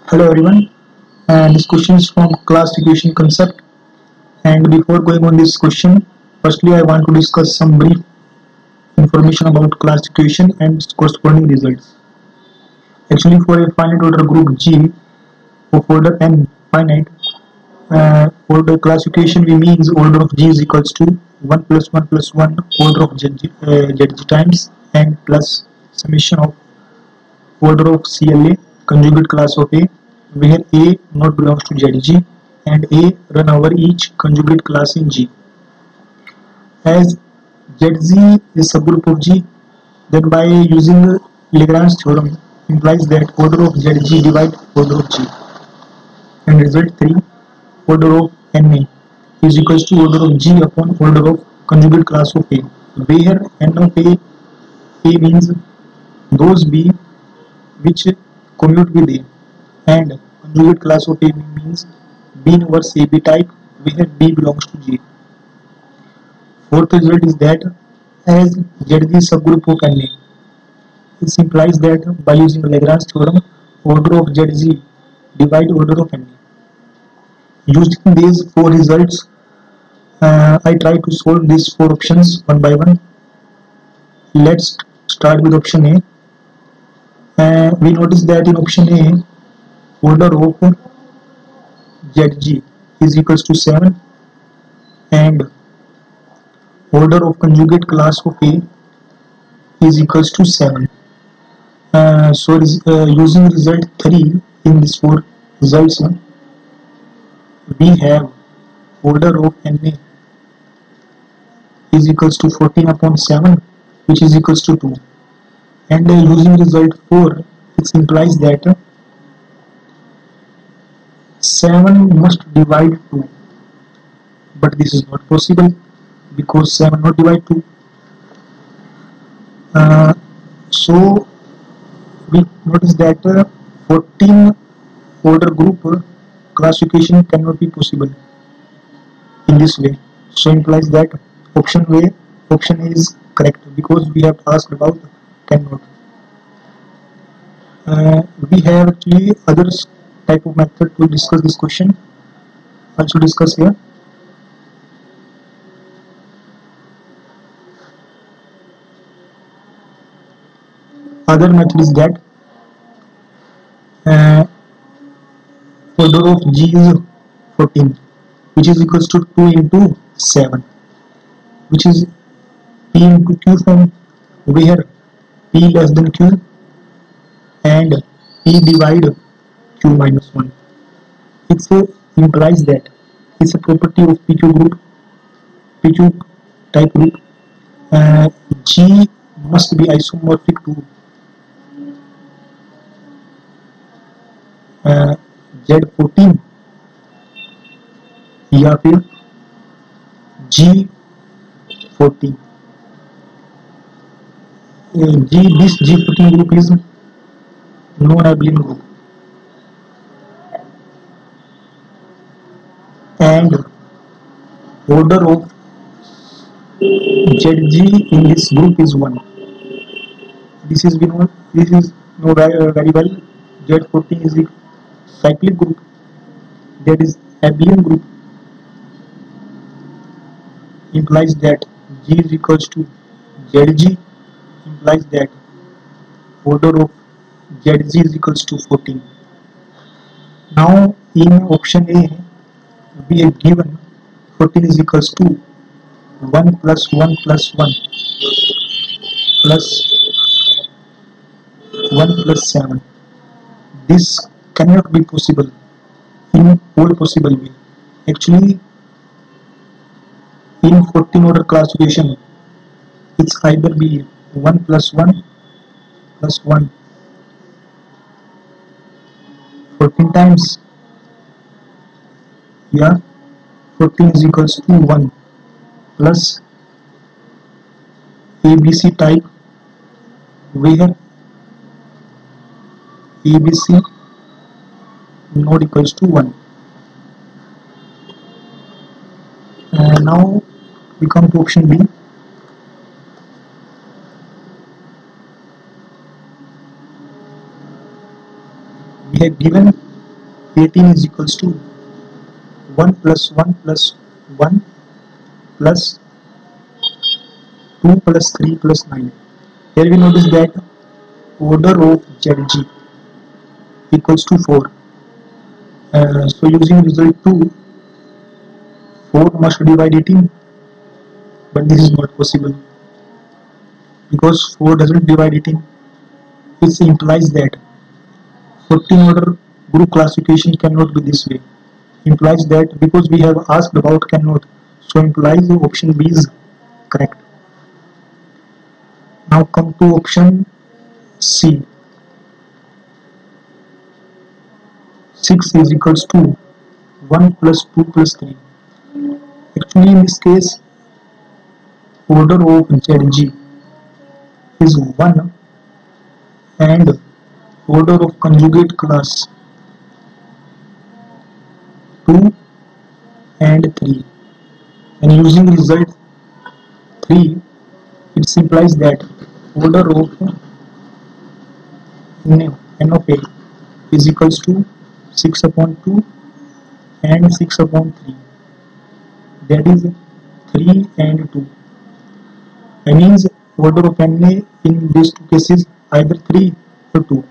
Hello everyone, and this question is from class equation concept. And before going on this question, firstly I want to discuss some brief information about class equation and its corresponding results. Actually, for a finite order group G of order n finite, order class equation we means order of G is equals to 1 plus 1 plus 1 order of ZG times n plus summation of order of CLA conjugate class of A, where A not belongs to ZG and A run over each conjugate class in G. As ZG is subgroup of G, then by using Lagrange theorem implies that order of ZG divide order of G, and result 3 order of NA is equals to order of G upon order of conjugate class of A, where N of A means those B which commute with A, and conjugate class of A means B inverse AB type where B belongs to G. Fourth result is that as ZG is subgroup of NA, this implies that by using Lagrange theorem, order of ZG divide order of NA. Using these four results, I try to solve these four options one by one. Let's start with option A. We notice that in option A, order of ZG is equals to 7 and order of conjugate class of A is equals to 7. Using result 3 in these four results, we have order of NA is equals to 14 upon 7, which is equals to 2. And using result 4, it implies that 7 must divide 2. But this is not possible because 7 not divide 2. So we notice that 14 order group classification cannot be possible in this way. So implies that option A is correct because we have asked about cannot. We have actually other type of method to discuss this question. Also discuss here. Other method is that order of G is 14, which is equals to 2 into 7, which is P into Q form, where P less than Q and P divide Q minus 1. It implies that it's a property of PQ type group. G must be isomorphic to Z14 या फिर G14. This G14 group is non-abelian group, and order of ZG in this group is 1. This is known very well. Z14 is a cyclic group, that is abelian group, implies that G is equals to ZG, implies that order of ZG is equals to 14. Now in option A, we are given 14 is equals to 1 plus 1 plus 1 plus 1 plus 7. This cannot be possible in all possible way. Actually, in 14 order classification, it's either be 1 plus 1 plus 1 14 times, yeah, 14 is equals to 1 plus ABC type, where ABC not equals to 1. Now we come to option B. We have given 18 is equals to 1 plus 1 plus 1 plus 2 plus 3 plus 9. Here we notice that order of ZG equals to 4. So using result 2, 4 must divide 18, but this is not possible because 4 doesn't divide 18. This implies that 14 order group classification cannot be this way. Implies that because we have asked about cannot, so implies option B is correct. Now come to option C. 6 is equals to 1 plus 2 plus 3. Actually in this case order of ZG is 1 and order of conjugate class 2 and 3, and using result 3 it implies that order of n of a is equals to 6 upon 2 and 6 upon 3, that is 3 and 2. That means order of na in these two cases either 3 or 2.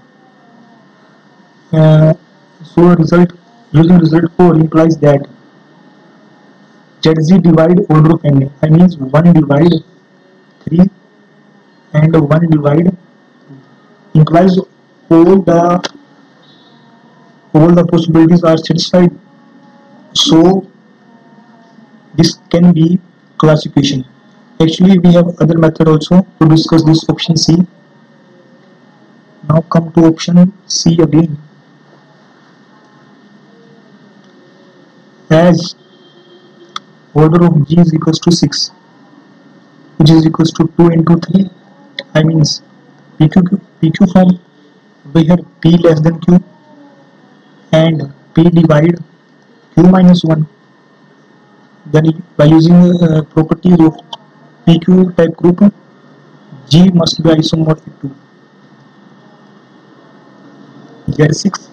So result using result 4 implies that ZZ divide order of na. That means 1 divide 3 and 1 divide 2. Implies all the possibilities are satisfied. So this can be classification. Actually we have other method also to discuss this option C. Now come to option C again. As order of G is equals to 6, which is equals to 2 into 3. I means PQ form where P less than Q and P divide Q minus 1. Then by using properties of PQ type group, G must be isomorphic to Z6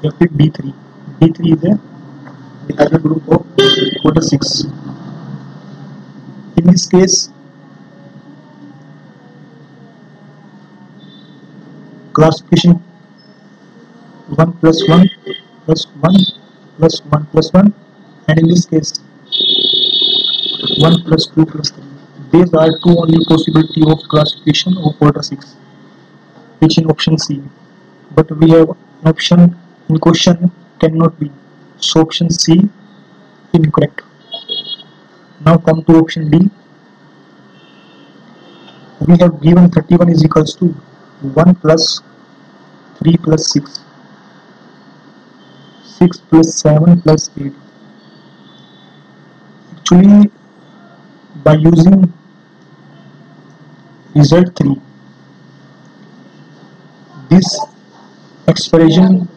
या फिर D3. D3 is a diagonal group of order 6. In this case, classification 1 plus 1 plus 1 plus 1 plus 1, and in this case 1 plus 2 plus 3. These are two only possibility of classification of order 6, which in option C. But we have an option in question cannot be. So option C incorrect. Now come to option D. We have given 31 is equals to 1 plus 3 plus 6, 6 plus 7 plus 8. Actually by using result 3, this expression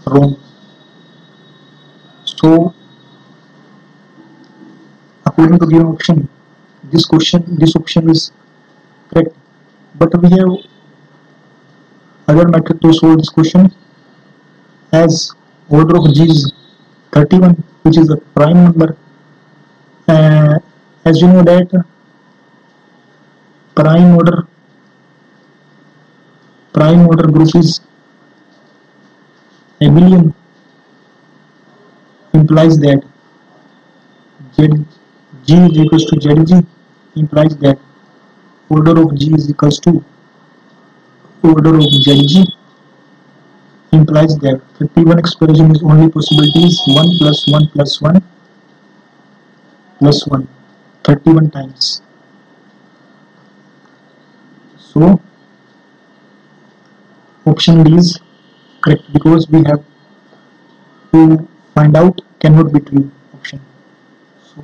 wrong. So according to given option, this option is correct. But we have other method to solve this question. As order of G is 31, which is a prime number. As you know that prime order group is abelian, implies that G is equals to ZG, implies that order of G is equals to order of ZG, implies that 31 expression is only possibility is 1 plus 1 plus 1 plus 1, 31 times. So option D is correct because we have to find out cannot be true option. So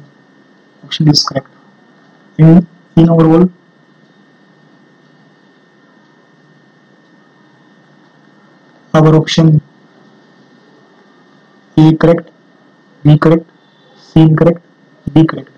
option D is correct. In overall, our option A correct, B correct, C incorrect, D correct.